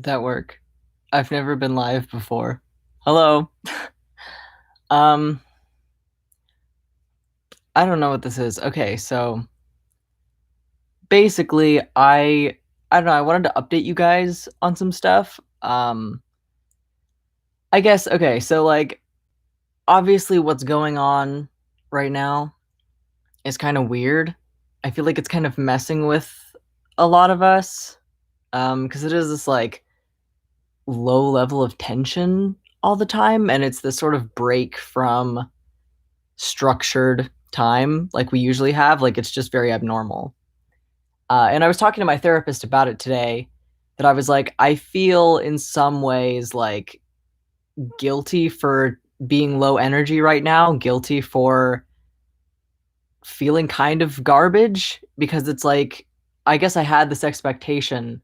Did that work? I've never been live before. Hello. Um, I don't know what this is. Okay, so basically I don't know, I wanted to update you guys on some stuff. I guess okay, so like obviously what's going on right now is kind of weird. I feel like it's kind of messing with a lot of us. Because it is this like low level of tension all the time, and it's this sort of break from structured time like we usually have. Like it's just very abnormal. And I was talking to my therapist about it today. That I was like, I feel in some ways like guilty for being low energy right now, guilty for feeling kind of garbage because it's like I guess I had this expectation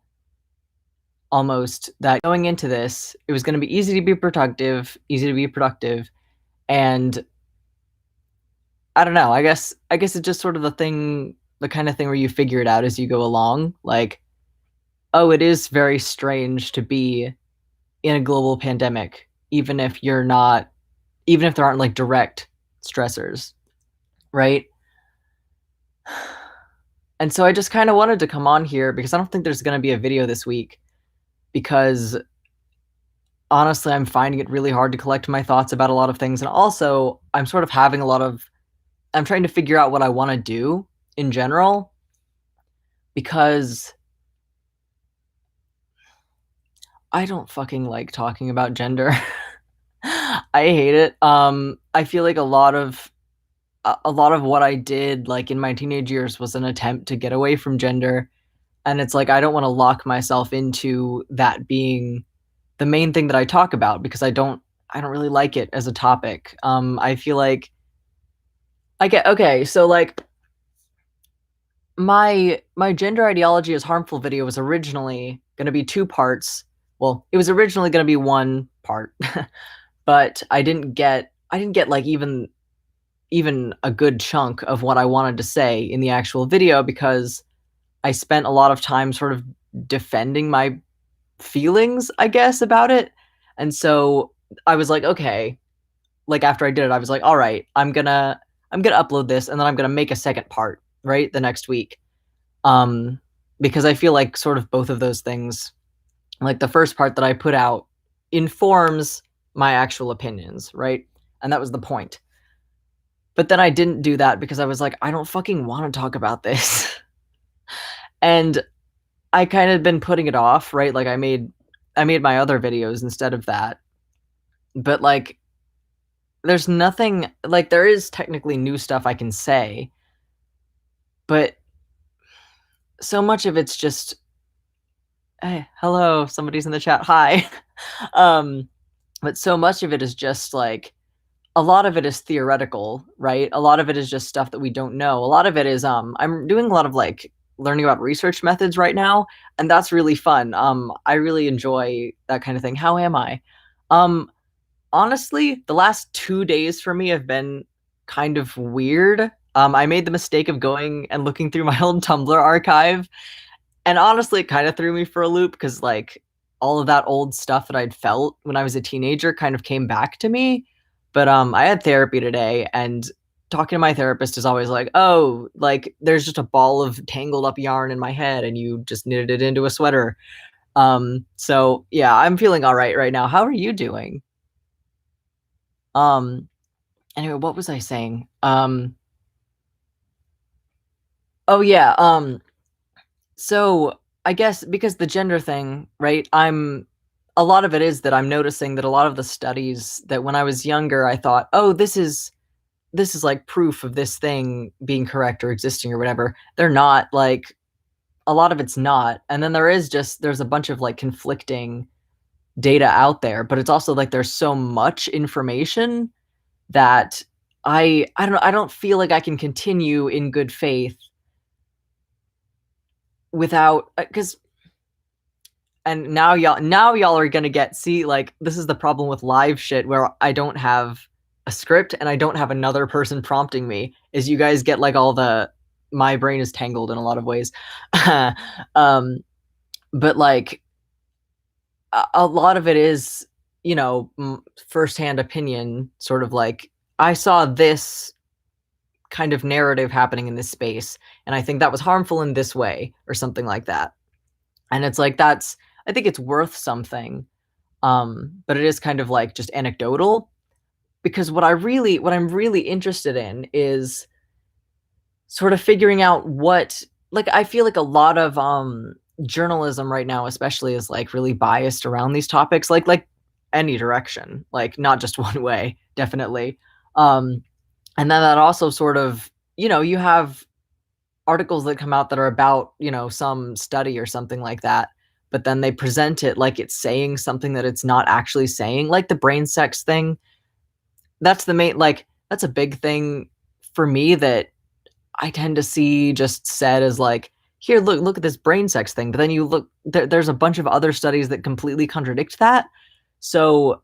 almost that going into this, it was going to be easy to be productive, and I don't know. I guess it's just sort of the kind of thing where you figure it out as you go along. Like, oh, it is very strange to be in a global pandemic, even if there aren't like direct stressors, right? And so I just kind of wanted to come on here because I don't think there's going to be a video this week because honestly, I'm finding it really hard to collect my thoughts about a lot of things, and also I'm sort of having a lot of I'm trying to figure out what I want to do in general because I don't fucking like talking about gender. I hate it. I feel like a lot of what I did like in my teenage years was an attempt to get away from gender, and it's like I don't want to lock myself into that being the main thing that I talk about because I don't really like it as a topic. I feel like I get okay, so like my gender ideology is harmful video was originally going to be two parts. Well, it was originally going to be one part, but I didn't get like even a good chunk of what I wanted to say in the actual video because I spent a lot of time sort of defending my feelings, I guess, about it. And so I was like, okay, like after I did it, I was like, all right, I'm gonna upload this and then I'm gonna make a second part, right? The next week. Um, because I feel like sort of both of those things, like the first part that I put out informs my actual opinions, right? And that was the point. But then I didn't do that because I was like, I don't fucking want to talk about this. And I kind of been putting it off, right? Like I made my other videos instead of that. But like there's nothing like there is technically new stuff I can say, but so much of it's just hey, hello, somebody's in the chat. Hi. um but so much of it is just like a lot of it is theoretical, right? A lot of it is just stuff that we don't know. A lot of it is I'm doing a lot of like learning about research methods right now, and that's really fun. I really enjoy that kind of thing. How am I? Um Honestly, the last 2 days for me have been kind of weird. I made the mistake of going and looking through my old Tumblr archive, and honestly, it kind of threw me for a loop because like all of that old stuff that I'd felt when I was a teenager kind of came back to me. But I had therapy today, and talking to my therapist is always like, "Oh, like there's just a ball of tangled up yarn in my head, and you just knitted it into a sweater." So yeah, I'm feeling all right now. How are you doing? Um, anyway, what was I saying? Oh yeah, so I guess because the gender thing, right? A lot of it is that I'm noticing that a lot of the studies that when I was younger I thought, "Oh, this is like proof of this thing being correct or existing or whatever." They're not like a lot of it's not. And then there's a bunch of like conflicting data out there, but it's also like there's so much information that I don't feel like I can continue in good faith without because and now y'all are gonna get see like this is the problem with live shit where I don't have a script and I don't have another person prompting me is you guys get like all the my brain is tangled in a lot of ways. um but like a lot of it is, firsthand opinion, sort of like, I saw this kind of narrative happening in this space, and I think that was harmful in this way, or something like that. And it's like, I think it's worth something, but it is kind of like just anecdotal, because what I'm really interested in is sort of figuring out what, like, I feel like a lot of journalism right now especially is like really biased around these topics, like any direction, like not just one way, definitely. Um and then that also sort of, you have articles that come out that are about, some study or something like that, but then they present it like it's saying something that it's not actually saying, like the brain sex thing. That's the main, like, that's a big thing for me that I tend to see just said as like, here, look at this brain sex thing. But then you look, there's a bunch of other studies that completely contradict that. So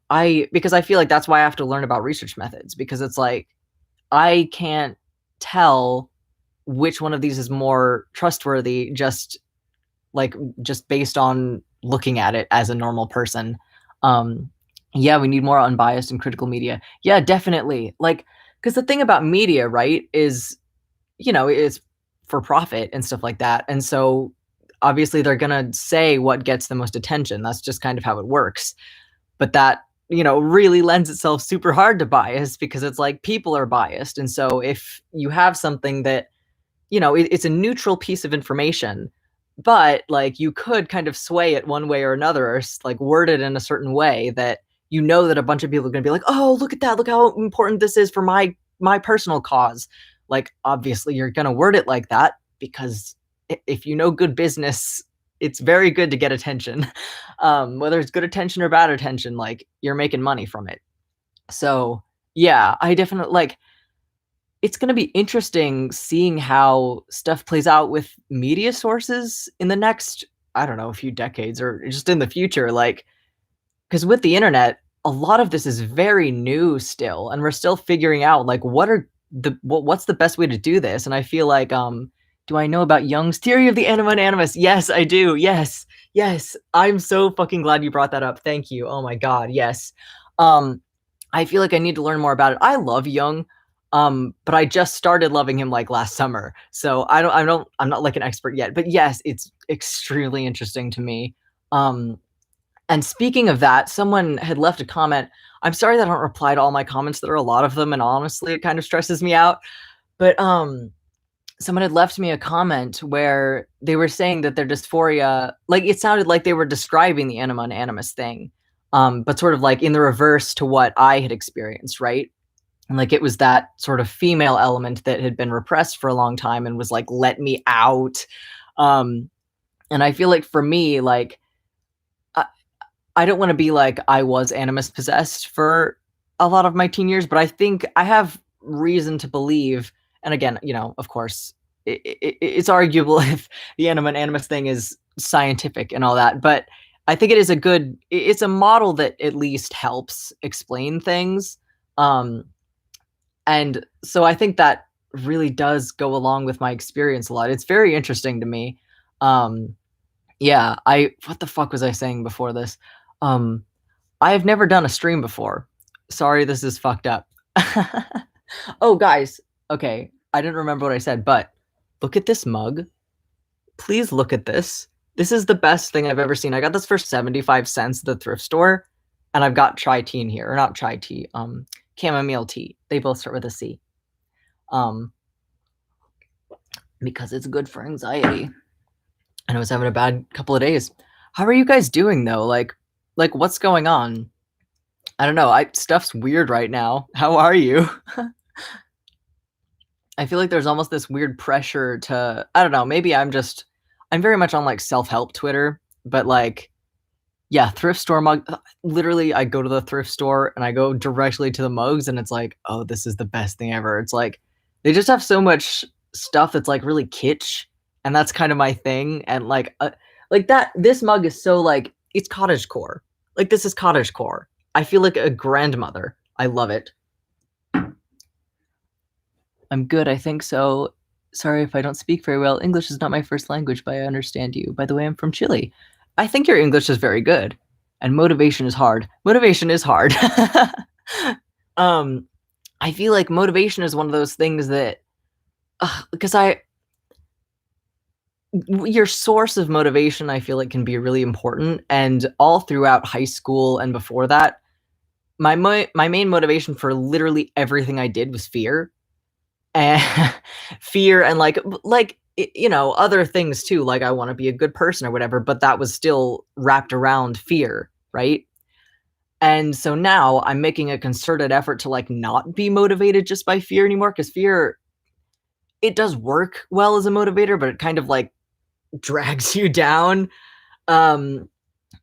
because I feel like that's why I have to learn about research methods, because it's like, I can't tell which one of these is more trustworthy just based on looking at it as a normal person. Um, yeah, we need more unbiased and critical media. Yeah, definitely. Like, because the thing about media, right, is, it's for profit and stuff like that. And so obviously they're going to say what gets the most attention. That's just kind of how it works. But that, really lends itself super hard to bias, because it's like people are biased. And so if you have something that, it's a neutral piece of information, but like you could kind of sway it one way or another, or like word it in a certain way that, that a bunch of people are going to be like, oh, look at that, look how important this is for my personal cause. Like, obviously you're going to word it like that, because if you know good business, it's very good to get attention. Whether it's good attention or bad attention, like, you're making money from it. So yeah, I definitely like, it's going to be interesting seeing how stuff plays out with media sources in the next, I don't know, a few decades, or just in the future. Like, because with the internet, a lot of this is very new still, and we're still figuring out like what's the best way to do this. And I feel like, do I know about Jung's theory of the anima and animus? Yes, I do. Yes, yes. I'm so fucking glad you brought that up. Thank you. Oh my god, yes. Um, I feel like I need to learn more about it. I love Jung, but I just started loving him like last summer, so I'm not like an expert yet. But yes, it's extremely interesting to me. Um, and speaking of that, someone had left a comment. I'm sorry that I don't reply to all my comments. There are a lot of them, and honestly, it kind of stresses me out. But someone had left me a comment where they were saying that their dysphoria, like, it sounded like they were describing the anima and animus thing, but sort of like in the reverse to what I had experienced, right? And like, it was that sort of female element that had been repressed for a long time and was like, let me out. Um, and I feel like for me, like, I don't want to be like I was animus possessed for a lot of my teen years, but I think I have reason to believe. And again, of course, it's arguable if the anima and animus thing is scientific and all that, but I think it is it's a model that at least helps explain things. Um, and so I think that really does go along with my experience a lot. It's very interesting to me. Um, yeah, what the fuck was I saying before this? Um, I have never done a stream before. Sorry, this is fucked up. Oh, guys. Okay, I didn't remember what I said, but look at this mug. Please look at this. This is the best thing I've ever seen. I got this for 75 cents at the thrift store, and I've got chai tea in here. Or not chai tea, chamomile tea. They both start with a C. Because it's good for anxiety. And I was having a bad couple of days. How are you guys doing though? Like what's going on? I don't know. Stuff's weird right now. How are you? I feel like there's almost this weird pressure to, I don't know, maybe I'm very much on like self-help Twitter, but like, yeah, thrift store mug. Literally, I go to the thrift store and I go directly to the mugs, and it's like, oh, this is the best thing ever. It's like, they just have so much stuff that's like really kitsch, and that's kind of my thing. And like that, this mug is so like, it's cottagecore. Like, this is cottagecore. I feel like a grandmother. I love it. I'm good, I think so. Sorry if I don't speak very well. English is not my first language, but I understand you. By the way, I'm from Chile. I think your English is very good. and motivation is hard. Motivation is hard. um, I feel like motivation is one of those things that, because your source of motivation, I feel like, can be really important. And all throughout high school and before that, my main motivation for literally everything I did was fear. And fear and you know, other things too, like I want to be a good person or whatever, but that was still wrapped around fear, right? And so now I'm making a concerted effort to like not be motivated just by fear anymore, because fear, it does work well as a motivator, but it kind of like drags you down. Um,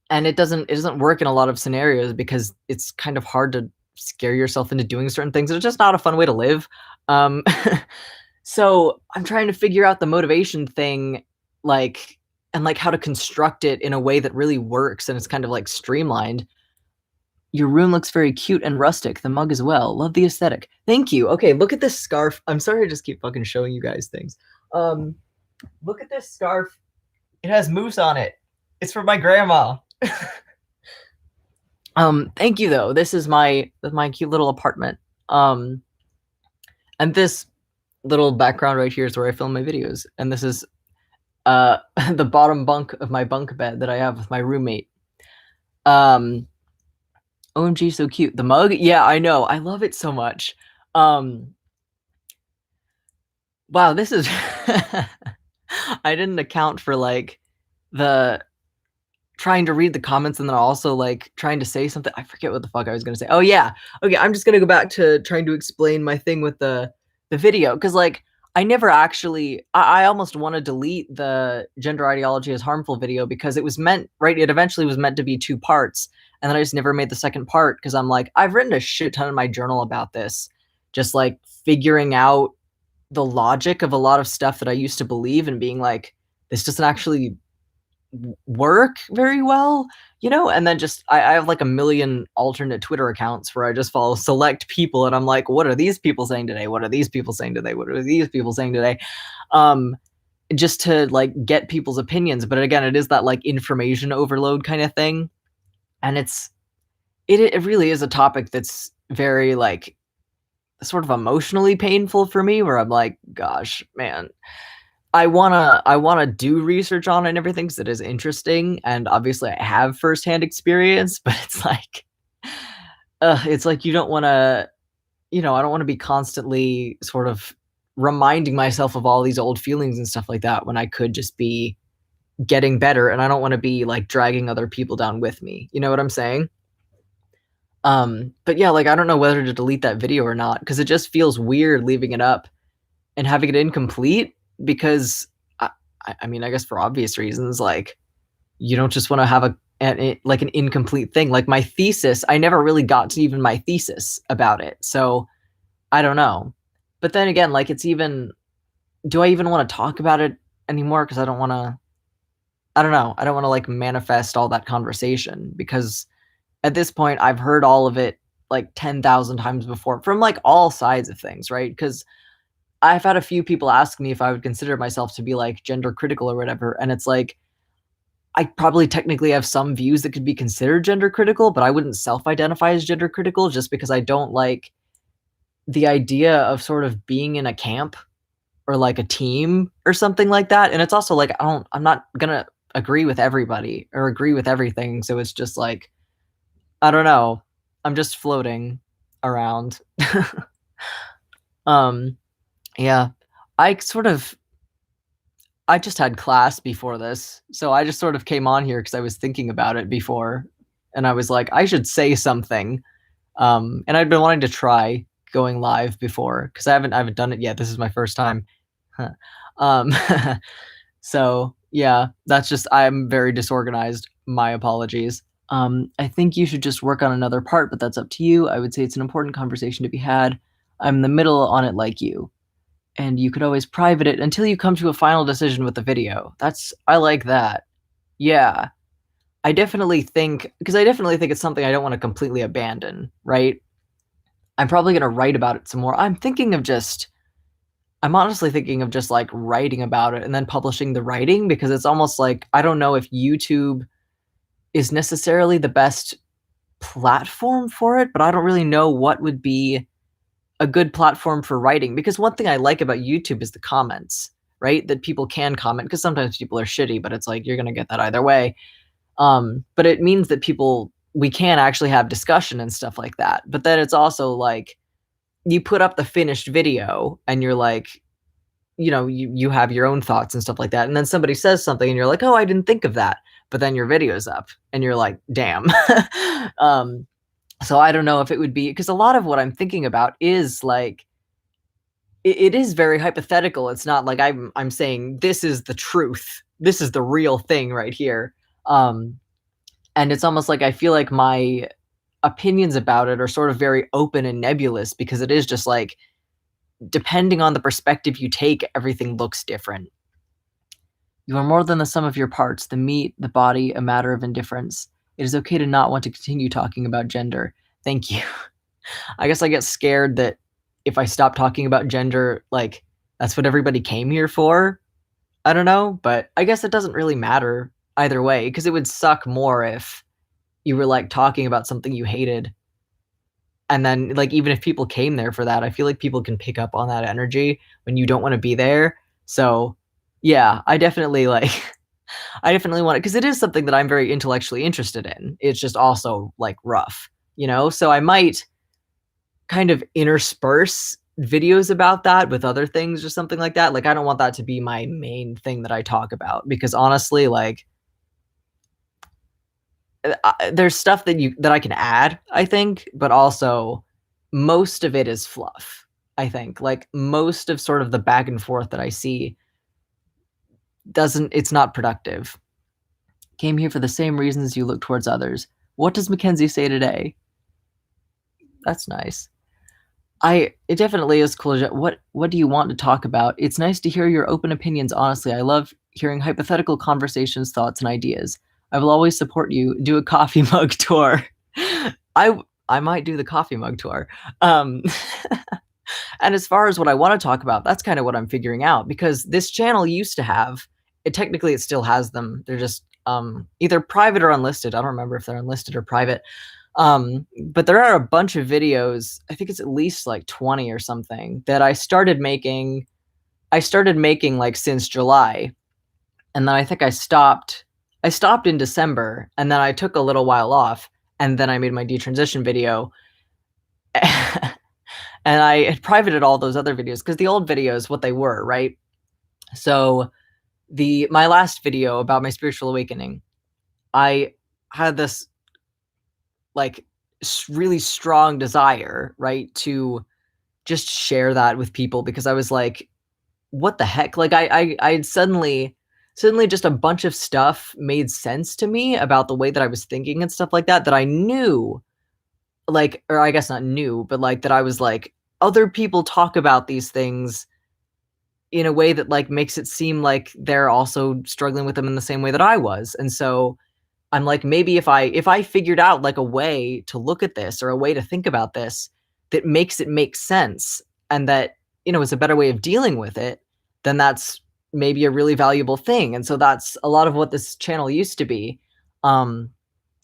and it doesn't work in a lot of scenarios because it's kind of hard to scare yourself into doing certain things. It's just not a fun way to live. Um, so I'm trying to figure out the motivation thing, like, and like how to construct it in a way that really works and it's kind of like streamlined. Your room looks very cute and rustic. The mug as well. Love the aesthetic. Thank you. Okay, look at this scarf. I'm sorry I just keep fucking showing you guys things. Look at this scarf. It has moose on it. It's for my grandma. Thank you though. This is my cute little apartment. And this little background right here is where I film my videos. And this is the bottom bunk of my bunk bed that I have with my roommate. OMG, so cute. The mug? Yeah, I know. I love it so much. Wow, this is I didn't account for like the trying to read the comments and then also like trying to say something. I forget what the fuck I was gonna say. Oh yeah. Okay, I'm just gonna go back to trying to explain my thing with the video, because like I never actually I almost want to delete the gender ideology is harmful video because it was meant, right, it eventually was meant to be 2 parts, and then I just never made the second part because I'm like, I've written a shit ton in my journal about this, just like figuring out the logic of a lot of stuff that I used to believe and being like, this doesn't actually work very well, you know? And then just I have like a million alternate Twitter accounts where I just follow select people and I'm like, what are these people saying today? What are these people saying today? What are these people saying today? Just to like get people's opinions. But again, it is that like information overload kind of thing. And it really is a topic that's very like sort of emotionally painful for me, where I'm like, gosh, man, I wanna do research on it and everything because it is interesting, and obviously I have firsthand experience, but it's like you don't wanna, you know, I don't wanna be constantly sort of reminding myself of all these old feelings and stuff like that when I could just be getting better, and I don't wanna be like dragging other people down with me. You know what I'm saying? But yeah, like I don't know whether to delete that video or not because it just feels weird leaving it up and having it incomplete because I mean, I guess for obvious reasons, like you don't just want to have like an incomplete thing. Like my thesis, I never really got to even my thesis about it. So I don't know. But then again, like it's even, do I even want to talk about it anymore? Because I don't want to, I don't know. I don't want to like manifest all that conversation because at this point I've heard all of it like 10,000 times before from like all sides of things, right? Because I've had a few people ask me if I would consider myself to be like gender critical or whatever. And it's like, I probably technically have some views that could be considered gender critical, but I wouldn't self-identify as gender critical just because I don't like the idea of sort of being in a camp or like a team or something like that. And it's also like, I'm not gonna agree with everybody or agree with everything. So it's just like, I don't know. I'm just floating around. um, yeah, I sort of I just had class before this, so I just sort of came on here because I was thinking about it before, and I was like, I should say something. And I'd been wanting to try going live before because I haven't done it yet. This is my first time. Huh. Um, so yeah, that's just I'm very disorganized. My apologies. I think you should just work on another part, but that's up to you. I would say it's an important conversation to be had. I'm in the middle on it like you. And you could always private it until you come to a final decision with the video. I like that. Yeah. I definitely think it's something I don't want to completely abandon, right? I'm probably going to write about it some more. I'm honestly thinking of just like writing about it and then publishing the writing because it's almost like, I don't know if YouTube is necessarily the best platform for it, but I don't really know what would be a good platform for writing, because one thing I like about YouTube is the comments, right? That people can comment, because sometimes people are shitty, but it's like you're gonna get that either way. But it means that we can actually have discussion and stuff like that. But then it's also like you put up the finished video and you're like, you have your own thoughts and stuff like that. And then somebody says something and you're like, oh, I didn't think of that. But then your video's up and you're like, damn. um, so I don't know if it would be, because a lot of what I'm thinking about is like, it is very hypothetical. It's not like I'm saying this is the truth. This is the real thing right here. And it's almost like I feel like my opinions about it are sort of very open and nebulous, because it is just like, depending on the perspective you take, everything looks different. You are more than the sum of your parts, the meat, the body, a matter of indifference. It is okay to not want to continue talking about gender. Thank you. I guess I get scared that if I stop talking about gender, like, that's what everybody came here for. I don't know, but I guess it doesn't really matter either way, because it would suck more if you were like talking about something you hated. And then, like, even if people came there for that, I feel like people can pick up on that energy when you don't want to be there. So, yeah, I definitely like, I definitely want it, because it is something that I'm very intellectually interested in. It's just also like rough, So I might kind of intersperse videos about that with other things or something like that. Like, I don't want that to be my main thing that I talk about, because honestly, like, there's stuff that I can add, I think, but also most of it is fluff. I think like most of sort of the back and forth that I see it's not productive. Came here for the same reasons you look towards others. What does Mackenzie say today? That's nice. It definitely is cool. What do you want to talk about? It's nice to hear your open opinions. Honestly, I love hearing hypothetical conversations, thoughts, and ideas. I will always support you. Do a coffee mug tour. I I might do the coffee mug tour. Um, and as far as what I want to talk about, that's kind of what I'm figuring out, because this channel used to have it. Technically, it still has them. They're just either private or unlisted. I don't remember if they're unlisted or private. But there are a bunch of videos, I think it's at least like 20 or something, that I started making like since July. And then I think I stopped in December, and then I took a little while off, and then I made my detransition video. And I had privated all those other videos, because the old videos, what they were, right? So my last video about my spiritual awakening, I had this like really strong desire, right, to just share that with people, because I was like, what the heck? Like I had suddenly just a bunch of stuff made sense to me about the way that I was thinking and stuff like that, that I knew, like, or I guess not new, but like that I was like, other people talk about these things in a way that like makes it seem like they're also struggling with them in the same way that I was. And so I'm like, maybe if I figured out like a way to look at this, or a way to think about this that makes it make sense, and that, is a better way of dealing with it, then that's maybe a really valuable thing. And so that's a lot of what this channel used to be. And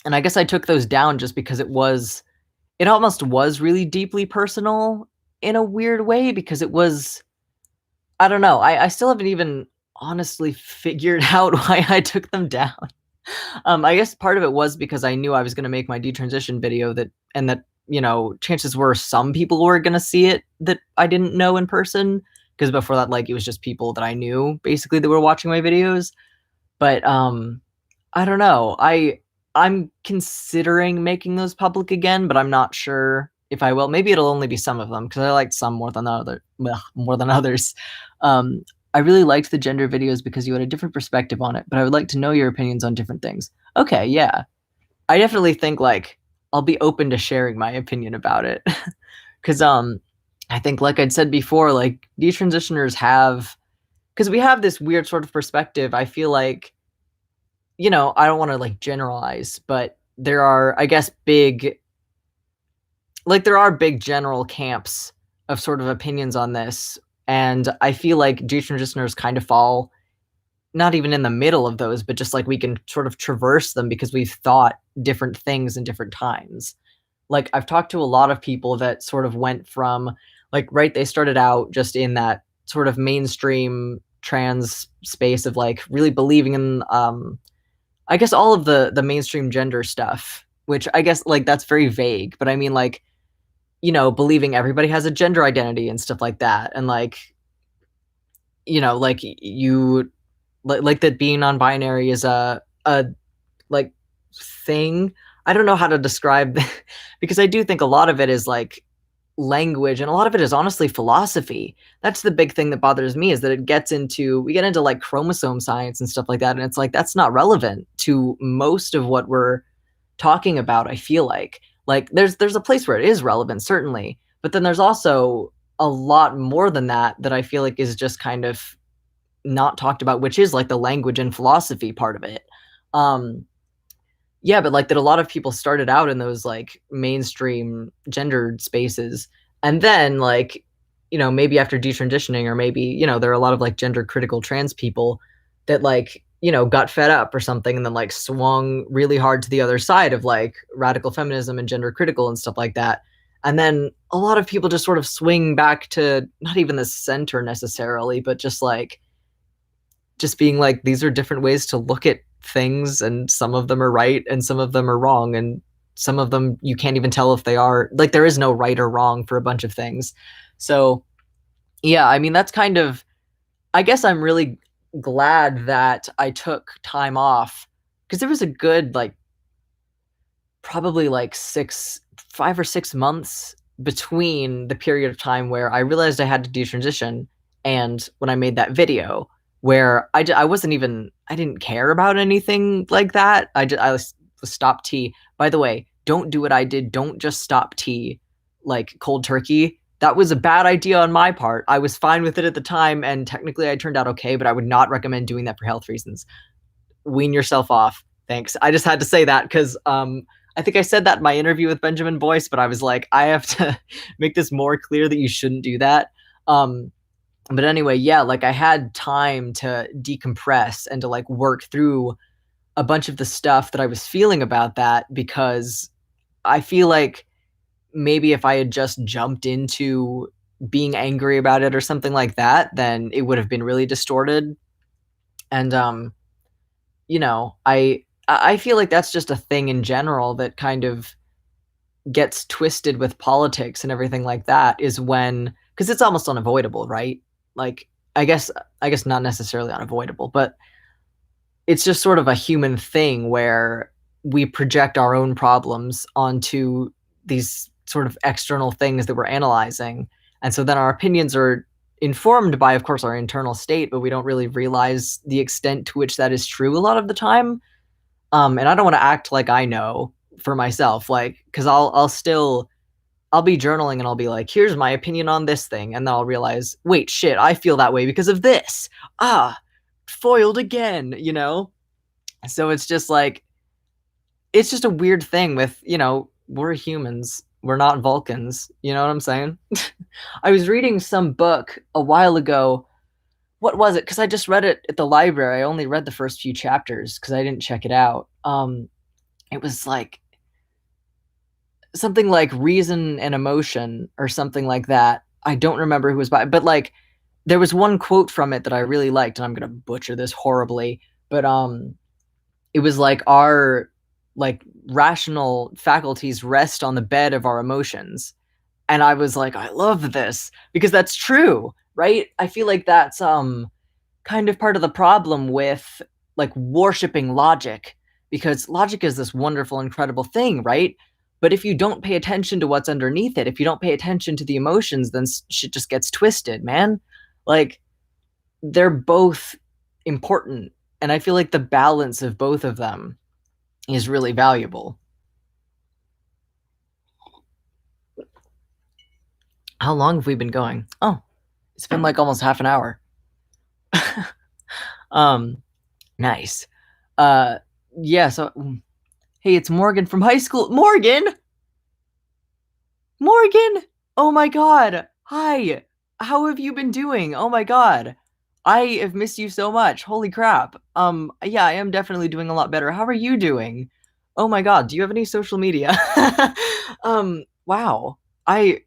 I guess I took those down just because it almost was really deeply personal in a weird way, because it was, I don't know. I still haven't even honestly figured out why I took them down. I guess part of it was because I knew I was gonna make my detransition video, and that, chances were some people were gonna see it that I didn't know in person, because before that, like, it was just people that I knew basically that were watching my videos. But, I don't know. I'm considering making those public again, but I'm not sure if I will. Maybe it'll only be some of them, because I liked some more than more than others. Um, I really liked the gender videos because you had a different perspective on it, but I would like to know your opinions on different things. Okay, yeah. I definitely think like I'll be open to sharing my opinion about it. Cause I think, like I'd said before, like, detransitioners have, because we have this weird sort of perspective. I feel like, I don't want to like generalize, but there are, I guess, there are big general camps of sort of opinions on this. And I feel like detransitioners kind of fall not even in the middle of those, but just like we can sort of traverse them because we've thought different things in different times. Like I've talked to a lot of people that sort of went from like, right, they started out just in that sort of mainstream trans space of like really believing in I guess all of the mainstream gender stuff, which I guess like that's very vague, but I mean like, you know, believing everybody has a gender identity and stuff like that. And like, you know, like you like that being non-binary is a like thing. I don't know how to describe because I do think a lot of it is like language and a lot of it is honestly philosophy. That's the big thing that bothers me is that we get into like chromosome science and stuff like that, and it's like that's not relevant to most of what we're talking about. I feel like there's a place where it is relevant, certainly, but then there's also a lot more than that that I feel like is just kind of not talked about, which is like the language and philosophy part of it. Um, yeah, but like that a lot of people started out in those like mainstream gendered spaces. And then like, you know, maybe after detransitioning or maybe, you know, there are a lot of like gender critical trans people that like, you know, got fed up or something and then like swung really hard to the other side of like radical feminism and gender critical and stuff like that. And then a lot of people just sort of swing back to not even the center necessarily, but just like just being like these are different ways to look at things and some of them are right and some of them are wrong and some of them you can't even tell if they are like there is no right or wrong for a bunch of things. So yeah, I mean that's kind of I guess I'm really glad that I took time off because there was a good like probably like 5 or 6 months between the period of time where I realized I had to detransition and when I made that video where I wasn't even I didn't care about anything like that. I was stop tea. By the way, don't do what I did. Don't just stop tea like cold turkey. That was a bad idea on my part. I was fine with it at the time and technically I turned out okay, but I would not recommend doing that for health reasons. Wean yourself off. Thanks. I just had to say that because I think I said that in my interview with Benjamin Boyce, but I was like, I have to make this more clear that you shouldn't do that. But anyway, yeah, like I had time to decompress and to like work through a bunch of the stuff that I was feeling about that because I feel like maybe if I had just jumped into being angry about it or something like that, then it would have been really distorted. And you know, I feel like that's just a thing in general that kind of gets twisted with politics and everything like that is when because it's almost unavoidable, right? Like I guess not necessarily unavoidable, but it's just sort of a human thing where we project our own problems onto these sort of external things that we're analyzing. And so then our opinions are informed by, of course, our internal state, but we don't really realize the extent to which that is true a lot of the time. And I don't want to act like I know for myself, like, because I'll be journaling and I'll be like, here's my opinion on this thing. And then I'll realize, wait, shit, I feel that way because of this. Ah, foiled again, you know? So it's just like, it's just a weird thing with, you know, we're humans. We're not Vulcans. You know what I'm saying? I was reading some book a while ago. What was it? Because I just read it at the library. I only read the first few chapters because I didn't check it out. It was like something like Reason and Emotion or something like that. I don't remember who was by, but like there was one quote from it that I really liked, and I'm gonna butcher this horribly, but it was like our like rational faculties rest on the bed of our emotions. And I was like, I love this because that's true, right? I feel like that's kind of part of the problem with like worshiping logic because logic is this wonderful incredible thing, right? But if you don't pay attention to what's underneath it, if you don't pay attention to the emotions, then shit just gets twisted, man. Like they're both important and I feel like the balance of both of them is really valuable. How long have we been going? Oh, it's been like almost half an hour. um nice. uh yeah, so hey, it's Morgan from high school. Morgan, oh my god, hi, how have you been doing? Oh my god, I have missed you so much. Holy crap. Yeah, I am definitely doing a lot better. How are you doing? Oh my god, do you have any social media? Wow. I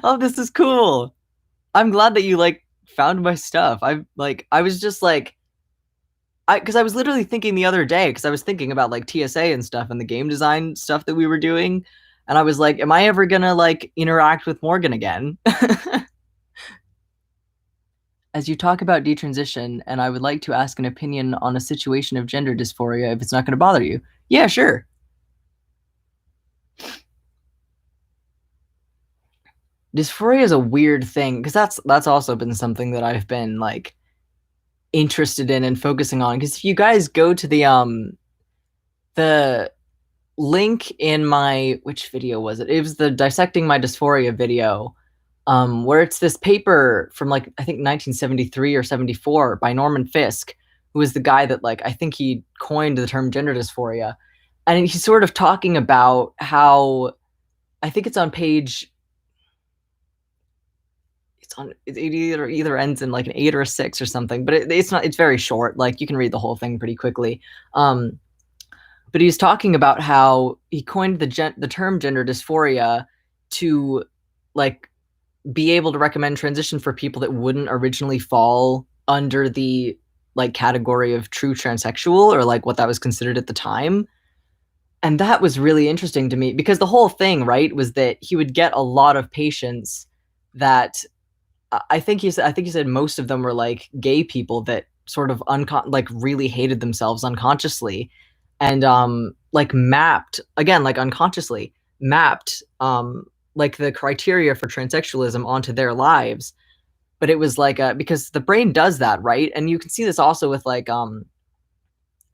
Oh, this is cool. I'm glad that you like found my stuff. I was just like because I was literally thinking the other day because I was thinking about like TSA and stuff and the game design stuff that we were doing, and I was like, am I ever gonna like interact with Morgan again? As you talk about detransition, and I would like to ask an opinion on a situation of gender dysphoria if it's not going to bother you. Yeah, sure. Dysphoria is a weird thing because that's also been something that I've been like interested in and focusing on. Because if you guys go to the link in my which video was it? It was the dissecting my dysphoria video, where it's this paper from like I think 1973 or 74 by Norman Fisk, who was the guy that like I think he coined the term gender dysphoria, and he's sort of talking about how I think it's on page it either ends in like an 8 or a 6 or something, but it's not it's very short. Like you can read the whole thing pretty quickly. But he's talking about how he coined the term gender dysphoria to like be able to recommend transition for people that wouldn't originally fall under the like category of true transsexual or like what that was considered at the time. And that was really interesting to me because the whole thing, right, was that he would get a lot of patients that I think he said most of them were like gay people that sort of like really hated themselves unconsciously and like mapped again like unconsciously mapped like the criteria for transsexualism onto their lives. But it was like because the brain does that, right? And you can see this also with like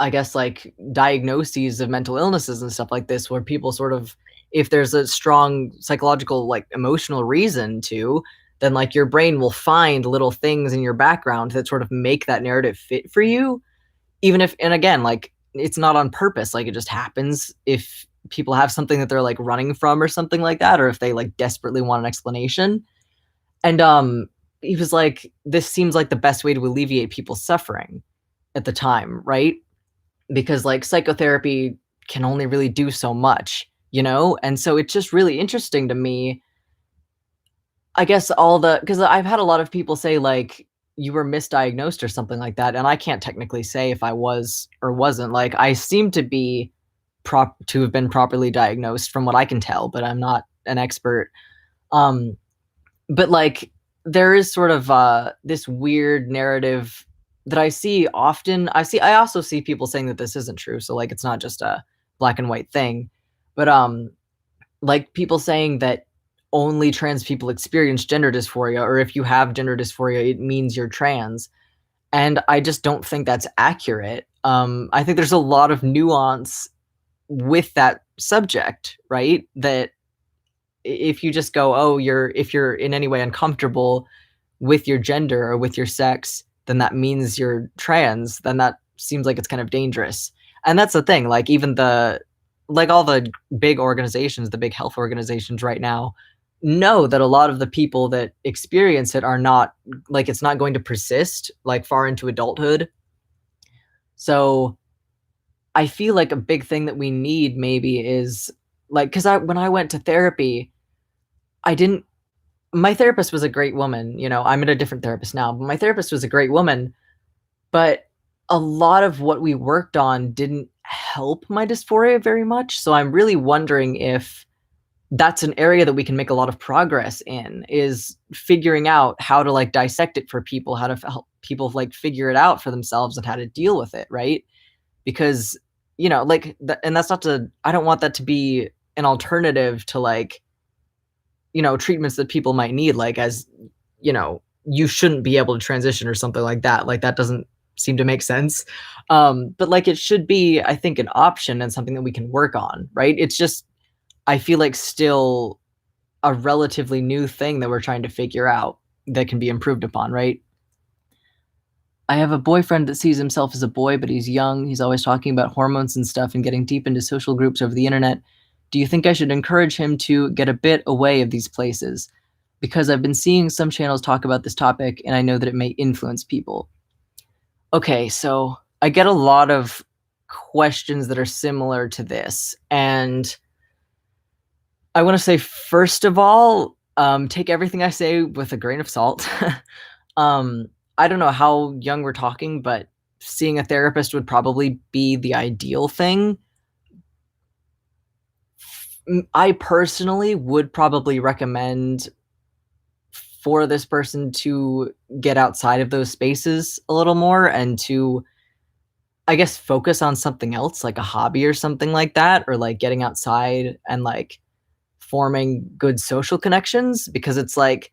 I guess like diagnoses of mental illnesses and stuff like this, where people sort of, if there's a strong psychological, like emotional reason to, then like your brain will find little things in your background that sort of make that narrative fit for you. Even if, and again, like it's not on purpose, like it just happens if people have something that they're like running from or something like that, or if they like desperately want an explanation. And he was like, this seems like the best way to alleviate people's suffering at the time, right? Because like psychotherapy can only really do so much, you know? And so it's just really interesting to me. I guess because I've had a lot of people say like you were misdiagnosed or something like that. And I can't technically say if I was or wasn't. Like I seem to be to have been properly diagnosed from what I can tell, but I'm not an expert. Um, but like there is sort of this weird narrative that I see often. I also see people saying that this isn't true. So like it's not just a black and white thing. But like people saying that only trans people experience gender dysphoria, or if you have gender dysphoria, it means you're trans. And I just don't think that's accurate. I think there's a lot of nuance with that subject, right? That if you just go, oh, if you're in any way uncomfortable with your gender or with your sex, then that means you're trans, then that seems like it's kind of dangerous. And that's the thing, like even like all the big organizations, the big health organizations right now know that a lot of the people that experience it are not like it's not going to persist like far into adulthood. So I feel like a big thing that we need maybe is like because when I went to therapy, I didn't my therapist was a great woman, you know, I'm at a different therapist now, but my therapist was a great woman, but a lot of what we worked on didn't help my dysphoria very much. So I'm really wondering if that's an area that we can make a lot of progress in, is figuring out how to like dissect it for people, how to help people like figure it out for themselves and how to deal with it, right? Because, you know, like, and that's not to, I don't want that to be an alternative to like, you know, treatments that people might need, like as, you know, you shouldn't be able to transition or something like that. Like that doesn't seem to make sense. But like it should be, I think, an option and something that we can work on, right? It's just, I feel like still a relatively new thing that we're trying to figure out that can be improved upon, right? I have a boyfriend that sees himself as a boy, but he's young. He's always talking about hormones and stuff and getting deep into social groups over the internet. Do you think I should encourage him to get a bit away of these places? because I've been seeing some channels talk about this topic and I know that it may influence people. Okay, so I get a lot of questions that are similar to this. And I want to say, first of all, take everything I say with a grain of salt. um, I don't know how young we're talking, but seeing a therapist would probably be the ideal thing. I personally would probably recommend for this person to get outside of those spaces a little more and to, I guess, focus on something else, like a hobby or something like that, or like getting outside and like forming good social connections, because it's like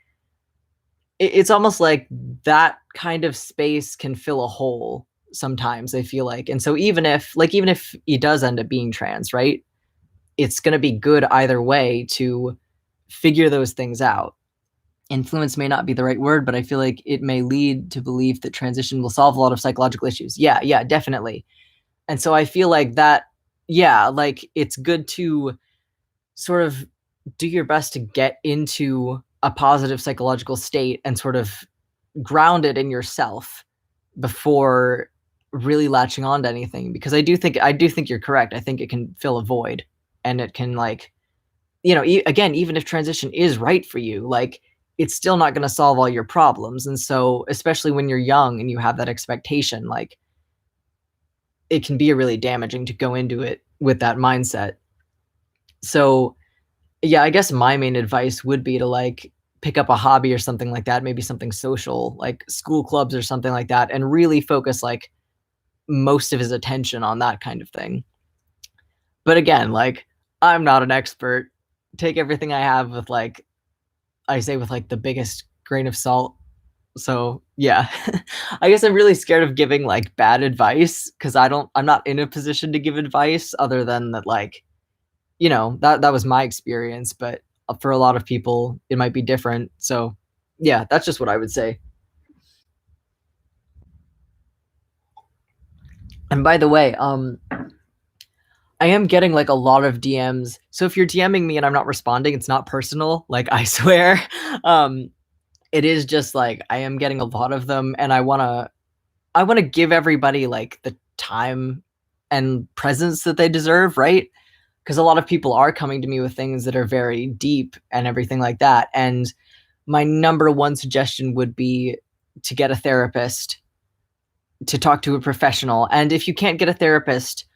it's almost like that kind of space can fill a hole sometimes, I feel like. And so even if he does end up being trans, right? It's going to be good either way to figure those things out. Influence may not be the right word, but I feel like it may lead to belief that transition will solve a lot of psychological issues. Yeah, definitely. And so I feel like that, yeah, like it's good to sort of do your best to get into a positive psychological state and sort of ground it in yourself before really latching on to anything, because I do think you're correct. I think it can fill a void, and it can, like, again, even if transition is right for you, like, it's still not going to solve all your problems. And so, especially when you're young and you have that expectation, like, it can be really damaging to go into it with that mindset. So, yeah, I guess my main advice would be to, like, pick up a hobby or something like that, maybe something social, like school clubs or something like that, and really focus, like, most of his attention on that kind of thing. But again, like, I'm not an expert. Take everything I have with, like, I say, with, like, the biggest grain of salt. So, yeah. I guess I'm really scared of giving, like, bad advice, because I'm not in a position to give advice other than that, like, that was my experience, but for a lot of people, it might be different. So, yeah, that's just what I would say. And by the way, I am getting, like, a lot of DMs. So if you're DMing me and I'm not responding, it's not personal, like, I swear. Um, it is just, like, I am getting a lot of them, and I wanna give everybody, like, the time and presence that they deserve, right? Because a lot of people are coming to me with things that are very deep and everything like that. And my number one suggestion would be to get a therapist, to talk to a professional. And if you can't get a therapist,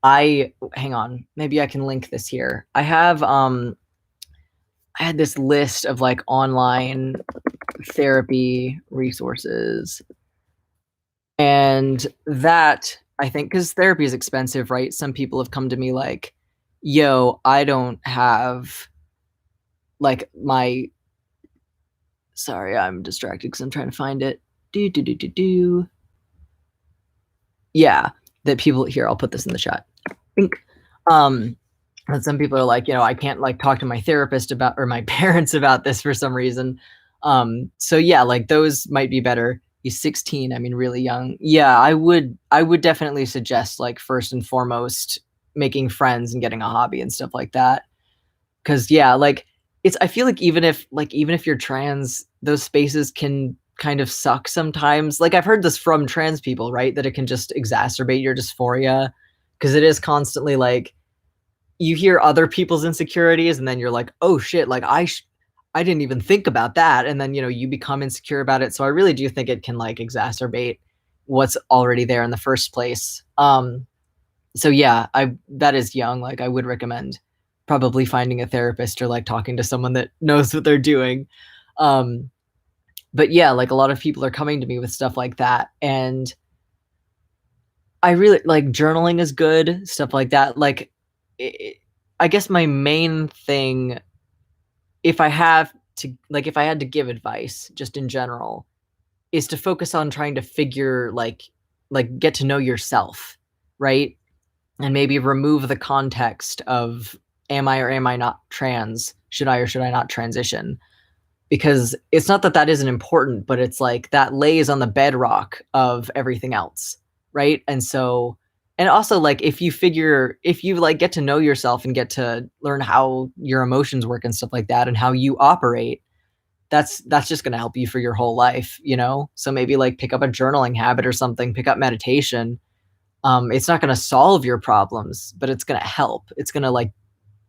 hang on, maybe I can link this here. I had this list of, like, online therapy resources, and that, I think, because therapy is expensive, right? Some people have come to me like, yo, I don't have, like, my, sorry, I'm distracted because I'm trying to find it. Do do do do do. Yeah, that people here. I'll put this in the chat. Think. And some people are like, I can't, like, talk to my therapist about, or my parents about this for some reason. So yeah, like, those might be better. He's 16. I mean, really young. Yeah, I would definitely suggest, like, first and foremost, making friends and getting a hobby and stuff like that. Cause yeah, like, I feel like even if you're trans, those spaces can kind of suck sometimes. Like, I've heard this from trans people, right? That it can just exacerbate your dysphoria, because it is constantly like, you hear other people's insecurities and then you're like, oh shit, like, I didn't even think about that. And then, you become insecure about it. So I really do think it can, like, exacerbate what's already there in the first place. So yeah, that is young. Like, I would recommend probably finding a therapist or, like, talking to someone that knows what they're doing. Um, but yeah, like, a lot of people are coming to me with stuff like that. And I really like, journaling is good, stuff like that. Like, it, I guess my main thing, if I had to give advice just in general, is to focus on trying to figure, like, get to know yourself, right? And maybe remove the context of, am I or am I not trans? Should I or should I not transition? Because it's not that that isn't important, but it's like that lays on the bedrock of everything else, right? And so, and also, like, if you, like, get to know yourself and get to learn how your emotions work and stuff like that and how you operate, that's just gonna help you for your whole life, you know? So maybe, like, pick up a journaling habit or something, pick up meditation. It's not gonna solve your problems, but it's gonna help. It's gonna, like,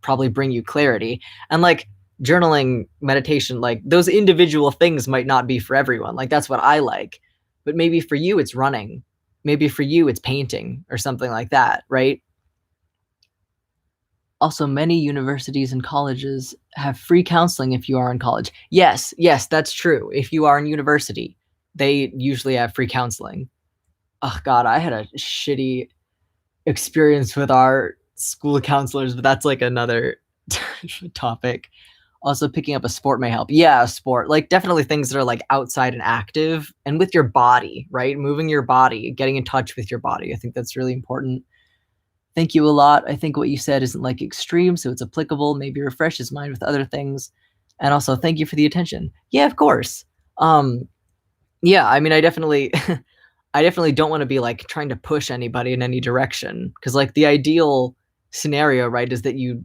probably bring you clarity. And, like, journaling, meditation, like, those individual things might not be for everyone. Like, that's what I like. But maybe for you, it's running. Maybe for you, it's painting or something like that, right? Also, many universities and colleges have free counseling if you are in college. Yes, yes, that's true. If you are in university, they usually have free counseling. Oh god, I had a shitty experience with our school counselors, but that's like another topic. Also, picking up a sport may help. Yeah, a sport. Like, definitely things that are, like, outside and active and with your body, right? Moving your body, getting in touch with your body. I think that's really important. Thank you a lot. I think what you said isn't, like, extreme, so it's applicable. Maybe refresh his mind with other things. And also, thank you for the attention. Yeah, of course. Um, yeah, I mean, I definitely I definitely don't wanna be, like, trying to push anybody in any direction. Because like, the ideal scenario, right, is that you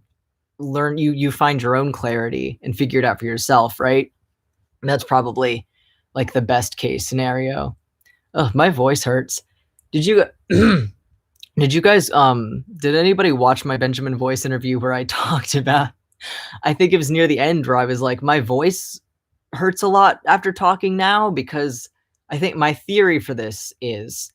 find your own clarity and figure it out for yourself, right? And that's probably, like, the best case scenario. Oh, my voice hurts. Did you did you guys, did anybody watch my Benjamin Voice interview where I talked about I think it was near the end where I was like, "My voice hurts a lot after talking now," because I think my theory for this is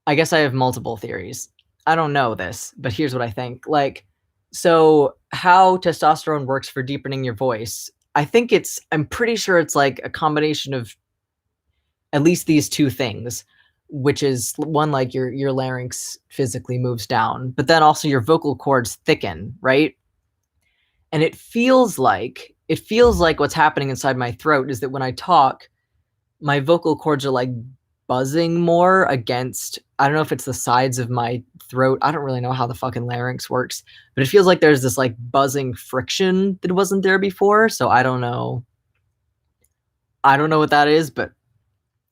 I guess I have multiple theories. I don't know this, but here's what I think. Like, so how testosterone works for deepening your voice, I'm pretty sure it's like a combination of at least these two things, which is one, like your larynx physically moves down, but then also your vocal cords thicken, right? And it feels like what's happening inside my throat is that when I talk, my vocal cords are like buzzing more against I don't know if it's the sides of my throat. I don't really know how the fucking larynx works, but it feels like there's this like buzzing friction that wasn't there before. So I don't know. I don't know what that is, but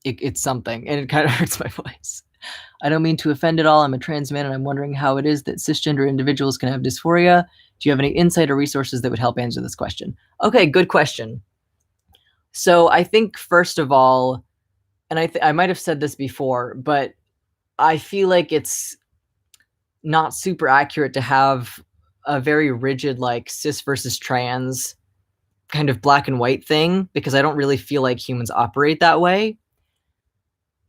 it's something, and it kind of hurts my voice. I don't mean to offend at all. I'm a trans man, and I'm wondering how it is that cisgender individuals can have dysphoria. Do you have any insight or resources that would help answer this question? Okay, good question. So I think first of all, and I might have said this before, but I feel like it's not super accurate to have a very rigid like cis versus trans kind of black and white thing because I don't really feel like humans operate that way.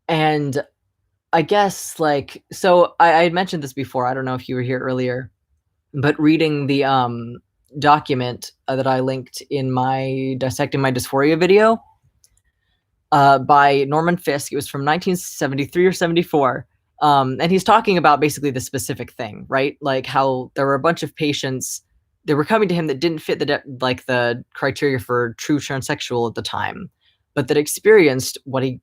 And I guess like so I had mentioned this before. I don't know if you were here earlier, but reading the document that I linked in my dissecting my dysphoria video by Norman Fisk. It was from 1973 or 74. And he's talking about basically the specific thing, right? Like how there were a bunch of patients that were coming to him that didn't fit the criteria for true transsexual at the time, but that experienced what he